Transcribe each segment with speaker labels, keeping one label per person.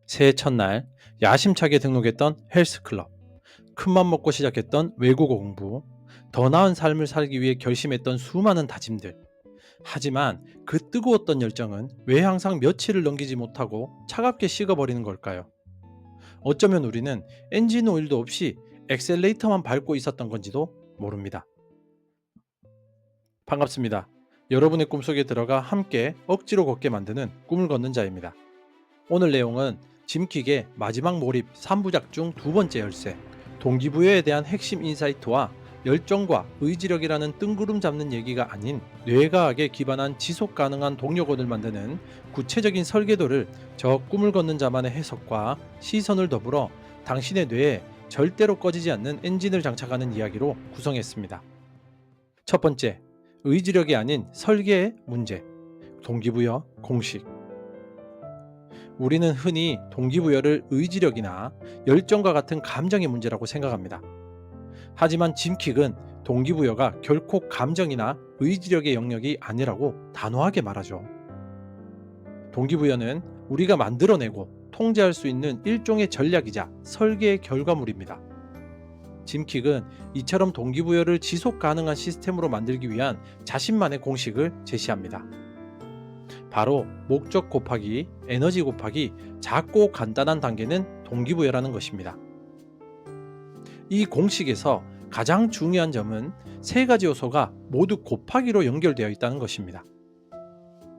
Speaker 1: 새해 첫날 야심차게 등록했던 헬스클럽, 큰맘 먹고 시작했던 외국어 공부, 더 나은 삶을 살기 위해 결심했던 수많은 다짐들. 하지만 그 뜨거웠던 열정은 왜 항상 며칠을 넘기지 못하고 차갑게 식어버리는 걸까요? 어쩌면 우리는 엔진 오일도 없이 엑셀레이터만 밟고 있었던 건지도 모릅니다. 반갑습니다. 여러분의 꿈속에 들어가 함께 억지로 걷게 만드는 꿈을 걷는 자입니다. 오늘 내용은 짐킥의 마지막 몰입 3부작 중 두 번째 열쇠, 동기부여에 대한 핵심 인사이트와 열정과 의지력이라는 뜬구름 잡는 얘기가 아닌 뇌과학에 기반한 지속 가능한 동력원을 만드는 구체적인 설계도를 저 꿈을 걷는 자만의 해석과 시선을 더불어 당신의 뇌에 절대로 꺼지지 않는 엔진을 장착하는 이야기로 구성했습니다. 첫 번째, 의지력이 아닌 설계의 문제, 동기부여 공식. 우리는 흔히 동기부여를 의지력이나 열정과 같은 감정의 문제라고 생각합니다. 하지만 짐킥은 동기부여가 결코 감정이나 의지력의 영역이 아니라고 단호하게 말하죠. 동기부여는 우리가 만들어내고 통제할 수 있는 일종의 전략이자 설계의 결과물입니다. 짐킥은 이처럼 동기부여를 지속 가능한 시스템으로 만들기 위한 자신만의 공식을 제시합니다. 바로 목적 곱하기 에너지 곱하기 작고 간단한 단계는 동기부여라는 것입니다. 이 공식에서 가장 중요한 점은 세 가지 요소가 모두 곱하기로 연결되어 있다는 것입니다.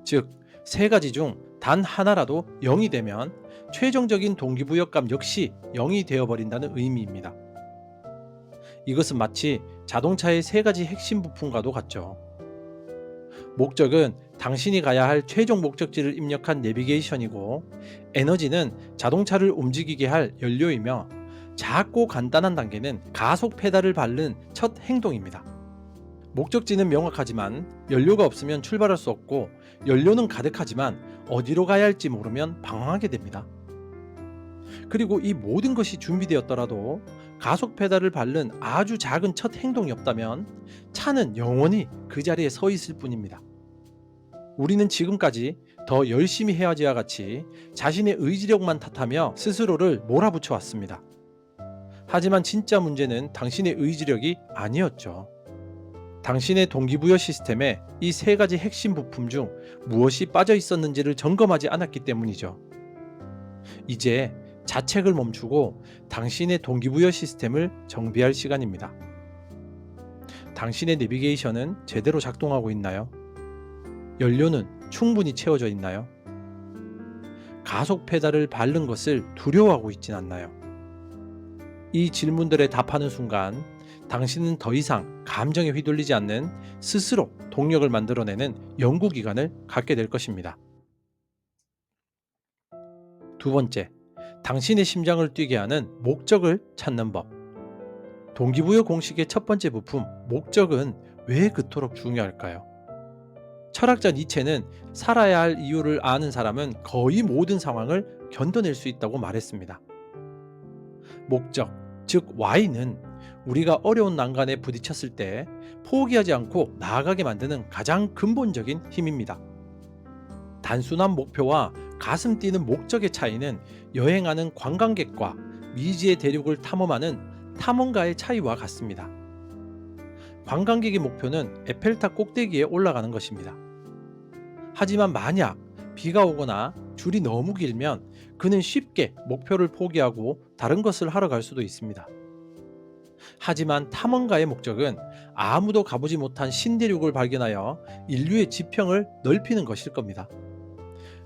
Speaker 1: 즉, 세 가지 중 단 하나라도 0이 되면 최종적인 동기부여값 역시 0이 되어버린다는 의미입니다. 이것은 마치 자동차의 세 가지 핵심 부품과도 같죠. 목적은 당신이 가야 할 최종 목적지를 입력한 내비게이션이고, 에너지는 자동차를 움직이게 할 연료이며, 작고 간단한 단계는 가속 페달을 밟는 첫 행동입니다. 목적지는 명확하지만 연료가 없으면 출발할 수 없고, 연료는 가득하지만 어디로 가야 할지 모르면 방황하게 됩니다. 그리고 이 모든 것이 준비되었더라도 가속 페달을 밟는 아주 작은 첫 행동이 없다면 차는 영원히 그 자리에 서 있을 뿐입니다. 우리는 지금까지 더 열심히 해야지와 같이 자신의 의지력만 탓하며 스스로를 몰아붙여 왔습니다. 하지만 진짜 문제는 당신의 의지력이 아니었죠. 당신의 동기부여 시스템에 이 세 가지 핵심 부품 중 무엇이 빠져 있었는지를 점검하지 않았기 때문이죠. 이제 자책을 멈추고 당신의 동기부여 시스템을 정비할 시간입니다. 당신의 내비게이션은 제대로 작동하고 있나요? 연료는 충분히 채워져 있나요? 가속 페달을 밟는 것을 두려워하고 있진 않나요? 이 질문들에 답하는 순간 당신은 더 이상 감정에 휘둘리지 않는 스스로 동력을 만들어내는 연구기관을 갖게 될 것입니다. 두 번째, 당신의 심장을 뛰게 하는 목적을 찾는 법. 동기부여 공식의 첫 번째 부품, 목적은 왜 그토록 중요할까요? 철학자 니체는 살아야 할 이유를 아는 사람은 거의 모든 상황을 견뎌낼 수 있다고 말했습니다. 목적, 즉 Y는 우리가 어려운 난간에 부딪혔을 때 포기하지 않고 나아가게 만드는 가장 근본적인 힘입니다. 단순한 목표와 가슴 뛰는 목적의 차이는 여행하는 관광객과 미지의 대륙을 탐험하는 탐험가의 차이와 같습니다. 관광객의 목표는 에펠탑 꼭대기에 올라가는 것입니다. 하지만 만약 비가 오거나 줄이 너무 길면 그는 쉽게 목표를 포기하고 다른 것을 하러 갈 수도 있습니다. 하지만 탐험가의 목적은 아무도 가보지 못한 신대륙을 발견하여 인류의 지평을 넓히는 것일 겁니다.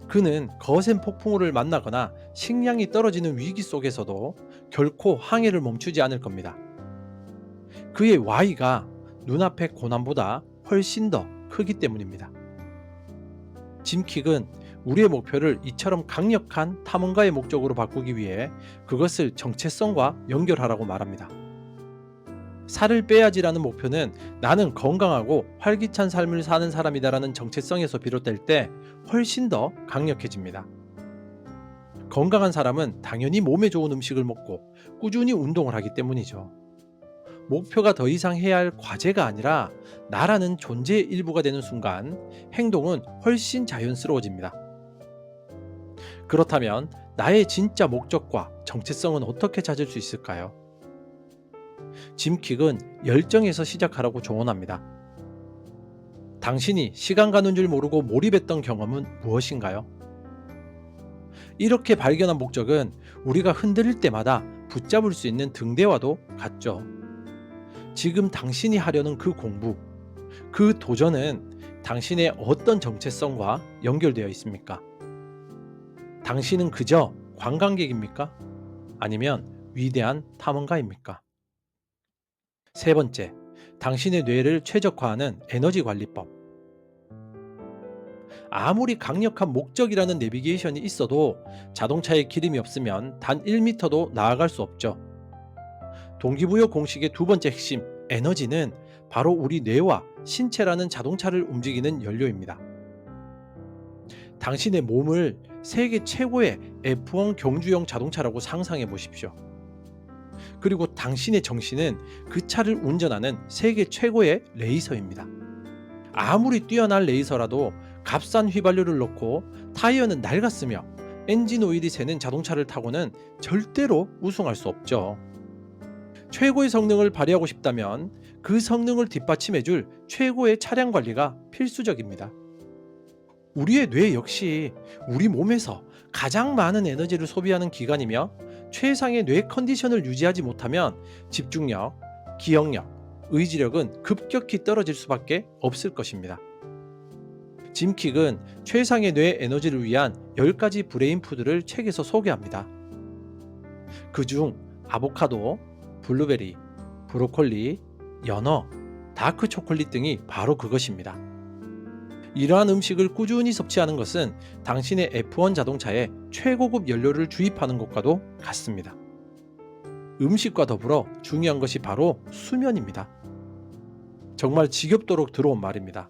Speaker 1: 그는 거센 폭풍우를 만나거나 식량이 떨어지는 위기 속에서도 결코 항해를 멈추지 않을 겁니다. 그의 Y가 눈앞의 고난보다 훨씬 더 크기 때문입니다. 짐킥은 우리의 목표를 이처럼 강력한 탐험가의 목적으로 바꾸기 위해 그것을 정체성과 연결하라고 말합니다. 살을 빼야지라는 목표는 나는 건강하고 활기찬 삶을 사는 사람이다라는 정체성에서 비롯될 때 훨씬 더 강력해집니다. 건강한 사람은 당연히 몸에 좋은 음식을 먹고 꾸준히 운동을 하기 때문이죠. 목표가 더 이상 해야 할 과제가 아니라 나라는 존재의 일부가 되는 순간 행동은 훨씬 자연스러워집니다. 그렇다면 나의 진짜 목적과 정체성은 어떻게 찾을 수 있을까요? 짐 킥은 열정에서 시작하라고 조언합니다. 당신이 시간 가는 줄 모르고 몰입했던 경험은 무엇인가요? 이렇게 발견한 목적은 우리가 흔들릴 때마다 붙잡을 수 있는 등대와도 같죠. 지금 당신이 하려는 그 공부, 그 도전은 당신의 어떤 정체성과 연결되어 있습니까? 당신은 그저 관광객입니까? 아니면 위대한 탐험가입니까? 세 번째, 당신의 뇌를 최적화하는 에너지 관리법. 아무리 강력한 목적이라는 내비게이션이 있어도 자동차에 기름이 없으면 단 1m도 나아갈 수 없죠. 동기부여 공식의 두 번째 핵심, 에너지는 바로 우리 뇌와 신체라는 자동차를 움직이는 연료입니다. 당신의 몸을 세계 최고의 F1 경주용 자동차라고 상상해 보십시오. 그리고 당신의 정신은 그 차를 운전하는 세계 최고의 레이서입니다. 아무리 뛰어난 레이서라도 값싼 휘발유를 넣고 타이어는 낡았으며 엔진 오일이 새는 자동차를 타고는 절대로 우승할 수 없죠. 최고의 성능을 발휘하고 싶다면 그 성능을 뒷받침해줄 최고의 차량 관리가 필수적입니다. 우리의 뇌 역시 우리 몸에서 가장 많은 에너지를 소비하는 기관이며 최상의 뇌 컨디션을 유지하지 못하면 집중력, 기억력, 의지력은 급격히 떨어질 수밖에 없을 것입니다. 짐 킥은 최상의 뇌 에너지를 위한 10가지 브레인 푸드를 책에서 소개합니다. 그중 아보카도, 블루베리, 브로콜리, 연어, 다크 초콜릿 등이 바로 그것입니다. 이러한 음식을 꾸준히 섭취하는 것은 당신의 F1 자동차에 최고급 연료를 주입하는 것과도 같습니다. 음식과 더불어 중요한 것이 바로 수면입니다. 정말 지겹도록 들어온 말입니다.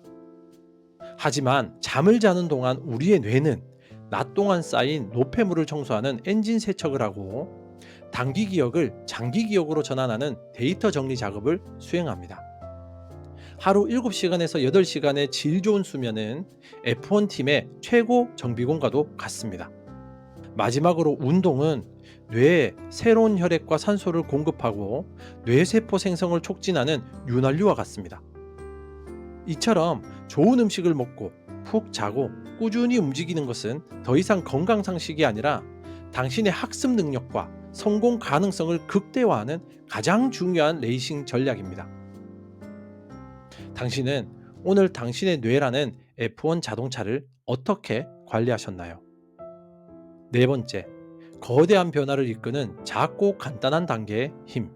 Speaker 1: 하지만 잠을 자는 동안 우리의 뇌는 낮 동안 쌓인 노폐물을 청소하는 엔진 세척을 하고 단기 기억을 장기 기억으로 전환하는 데이터 정리 작업을 수행합니다. 하루 7시간에서 8시간의 질 좋은 수면은 F1 팀의 최고 정비공과도 같습니다. 마지막으로 운동은 뇌에 새로운 혈액과 산소를 공급하고 뇌세포 생성을 촉진하는 윤활유와 같습니다. 이처럼 좋은 음식을 먹고 푹 자고 꾸준히 움직이는 것은 더 이상 건강상식이 아니라 당신의 학습 능력과 성공 가능성을 극대화하는 가장 중요한 레이싱 전략입니다. 당신은 오늘 당신의 뇌라는 F1 자동차를 어떻게 관리하셨나요? 네 번째, 거대한 변화를 이끄는 작고 간단한 단계의 힘.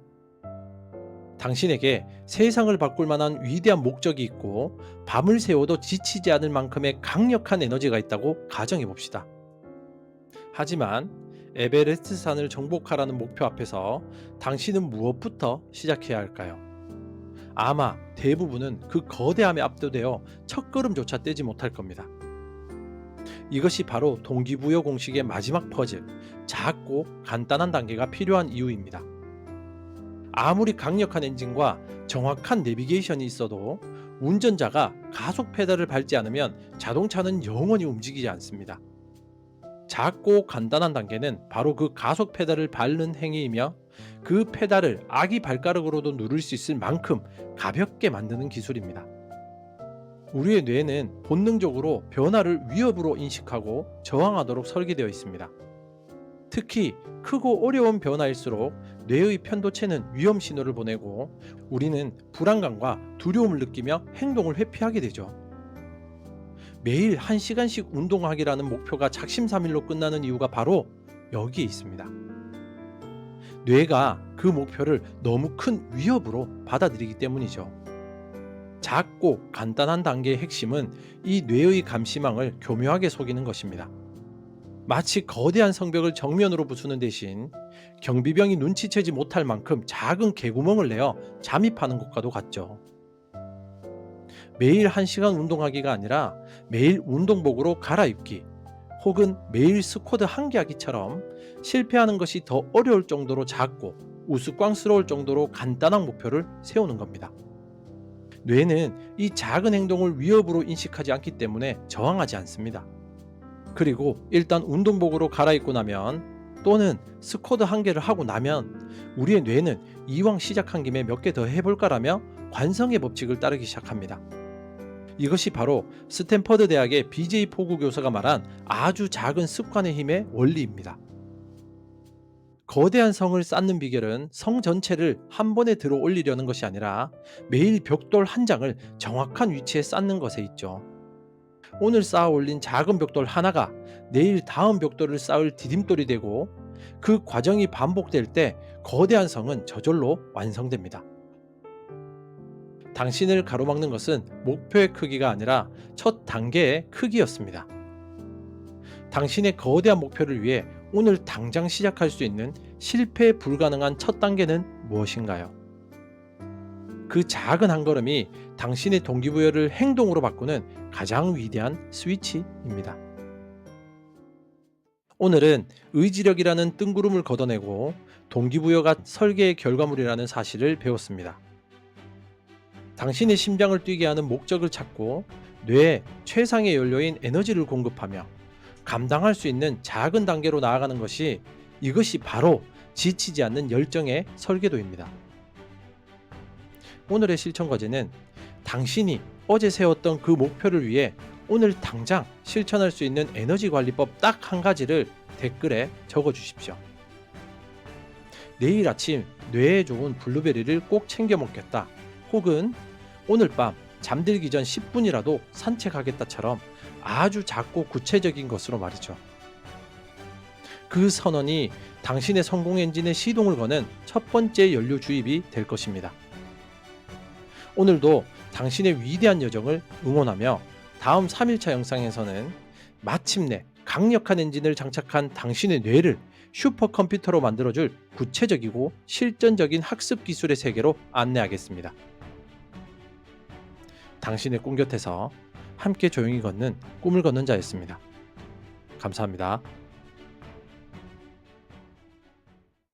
Speaker 1: 당신에게 세상을 바꿀 만한 위대한 목적이 있고 밤을 새워도 지치지 않을 만큼의 강력한 에너지가 있다고 가정해 봅시다. 하지만 에베레스트 산을 정복하라는 목표 앞에서 당신은 무엇부터 시작해야 할까요? 아마 대부분은 그 거대함에 압도되어 첫걸음조차 떼지 못할 겁니다. 이것이 바로 동기부여 공식의 마지막 퍼즐, 작고 간단한 단계가 필요한 이유입니다. 아무리 강력한 엔진과 정확한 내비게이션이 있어도 운전자가 가속 페달을 밟지 않으면 자동차는 영원히 움직이지 않습니다. 작고 간단한 단계는 바로 그 가속 페달을 밟는 행위이며 그 페달을 아기 발가락으로도 누를 수 있을 만큼 가볍게 만드는 기술입니다. 우리의 뇌는 본능적으로 변화를 위협으로 인식하고 저항하도록 설계되어 있습니다. 특히 크고 어려운 변화일수록 뇌의 편도체는 위험 신호를 보내고 우리는 불안감과 두려움을 느끼며 행동을 회피하게 되죠. 매일 1시간씩 운동하기라는 목표가 작심삼일로 끝나는 이유가 바로 여기에 있습니다. 뇌가 그 목표를 너무 큰 위협으로 받아들이기 때문이죠. 작고 간단한 단계의 핵심은 이 뇌의 감시망을 교묘하게 속이는 것입니다. 마치 거대한 성벽을 정면으로 부수는 대신 경비병이 눈치채지 못할 만큼 작은 개구멍을 내어 잠입하는 것과도 같죠. 매일 1시간 운동하기가 아니라 매일 운동복으로 갈아입기 혹은 매일 스쿼드 1개 하기처럼 실패하는 것이 더 어려울 정도로 작고 우스꽝스러울 정도로 간단한 목표를 세우는 겁니다. 뇌는 이 작은 행동을 위협으로 인식하지 않기 때문에 저항하지 않습니다. 그리고 일단 운동복으로 갈아입고 나면 또는 스쿼드 한 개를 하고 나면 우리의 뇌는 이왕 시작한 김에 몇 개 더 해볼까라며 관성의 법칙을 따르기 시작합니다. 이것이 바로 스탠퍼드 대학의 BJ 포구 교수가 말한 아주 작은 습관의 힘의 원리입니다. 거대한 성을 쌓는 비결은 성 전체를 한 번에 들어 올리려는 것이 아니라 매일 벽돌 한 장을 정확한 위치에 쌓는 것에 있죠. 오늘 쌓아 올린 작은 벽돌 하나가 내일 다음 벽돌을 쌓을 디딤돌이 되고 그 과정이 반복될 때 거대한 성은 저절로 완성됩니다. 당신을 가로막는 것은 목표의 크기가 아니라 첫 단계의 크기였습니다. 당신의 거대한 목표를 위해 오늘 당장 시작할 수 있는 실패 불가능한 첫 단계는 무엇인가요? 그 작은 한 걸음이 당신의 동기부여를 행동으로 바꾸는 가장 위대한 스위치입니다. 오늘은 의지력이라는 뜬구름을 걷어내고 동기부여가 설계의 결과물이라는 사실을 배웠습니다. 당신의 심장을 뛰게 하는 목적을 찾고 뇌에 최상의 연료인 에너지를 공급하며 감당할 수 있는 작은 단계로 나아가는 것이 이것이 바로 지치지 않는 열정의 설계도입니다. 오늘의 실천 과제는 당신이 어제 세웠던 그 목표를 위해 오늘 당장 실천할 수 있는 에너지 관리법 딱 한 가지를 댓글에 적어 주십시오. 내일 아침 뇌에 좋은 블루베리를 꼭 챙겨 먹겠다. 혹은 오늘 밤 잠들기 전 10분이라도 산책하겠다처럼 아주 작고 구체적인 것으로 말이죠. 그 선언이 당신의 성공 엔진의 시동을 거는 첫 번째 연료 주입이 될 것입니다. 오늘도 당신의 위대한 여정을 응원하며 다음 3일차 영상에서는 마침내 강력한 엔진을 장착한 당신의 뇌를 슈퍼컴퓨터로 만들어줄 구체적이고 실전적인 학습 기술의 세계로 안내하겠습니다. 당신의 꿈 곁에서 함께 조용히 걷는 꿈을 걷는 자였습니다. 감사합니다.